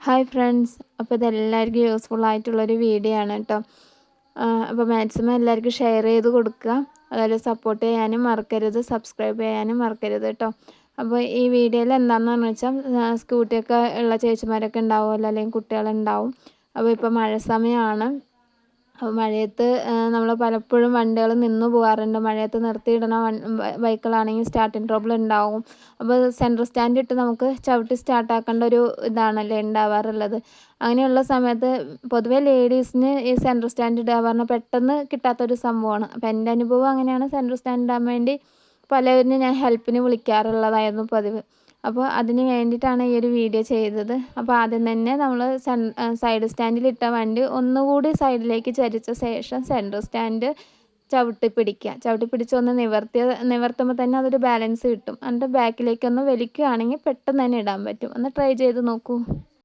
Hi friends, അപ്പോൾ ഇതെല്ലാവർക്കും useful ആയിട്ടുള്ളൊരു വീഡിയോ ആണ് കേട്ടോ. അപ്പോൾ മാക്സിമം എല്ലാവർക്കും ഷെയർ ചെയ്ത് കൊടുക്കുക. അതുപോലെ സപ്പോർട്ട് ചെയ്യാനും മറക്കരുത്, സബ്സ്ക്രൈബ് ചെയ്യാനും മറക്കരുത് കേട്ടോ. അപ്പോൾ ഈ വീഡിയോയിൽ എന്താണെന്ന് വെച്ചാൽ സ്കൂട്ടിയൊക്കെ ഉള്ള ചേച്ചിമാരൊക്കെ ഉണ്ടാവുമല്ലോ, അല്ലെങ്കിൽ കുട്ടികളുണ്ടാവും. അപ്പോൾ ഇപ്പോൾ മഴ സമയമാണ്. അപ്പോൾ മഴയത്ത് നമ്മൾ പലപ്പോഴും വണ്ടികൾ നിന്ന് പോകാറുണ്ട്. മഴയത്ത് നിർത്തിയിടണ ബൈക്കുകളാണെങ്കിൽ സ്റ്റാർട്ടിങ് ട്രബിൾ ഉണ്ടാവും. അപ്പോൾ സെൻട്രൽ സ്റ്റാൻഡ് ഇട്ട് നമുക്ക് ചവിട്ടി സ്റ്റാർട്ടാക്കേണ്ട ഒരു ഇതാണല്ലേ ഉണ്ടാവാറുള്ളത്. അങ്ങനെയുള്ള സമയത്ത് പൊതുവെ ലേഡീസിന് ഈ സെൻട്രൽ സ്റ്റാൻഡ് ഇടുക പറഞ്ഞാൽ പെട്ടെന്ന് കിട്ടാത്തൊരു സംഭവമാണ്. അപ്പോൾ എൻ്റെ അനുഭവം അങ്ങനെയാണ്. സെൻട്രൽ സ്റ്റാൻഡ് ഇടാൻ വേണ്ടി പലവരും ഞാൻ ഹെൽപ്പിന് വിളിക്കാറുള്ളതായിരുന്നു പതിവ്. അപ്പോൾ അതിന് വേണ്ടിയിട്ടാണ് ഈ ഒരു വീഡിയോ ചെയ്തത്. അപ്പോൾ ആദ്യം തന്നെ നമ്മൾ സൈഡ് സ്റ്റാൻഡിലിട്ട വണ്ടി ഒന്നുകൂടി സൈഡിലേക്ക് ചരിച്ച ശേഷം സെൻട്രൽ സ്റ്റാൻഡ് ചവിട്ടി പിടിച്ച് ഒന്ന് നിവർത്തുമ്പോൾ തന്നെ അതൊരു ബാലൻസ് കിട്ടും. എന്നിട്ട് ബാക്കിലേക്കൊന്ന് വലിക്കുകയാണെങ്കിൽ പെട്ടെന്ന് തന്നെ ഇടാൻ പറ്റും. ഒന്ന് ട്രൈ ചെയ്ത് നോക്കൂ.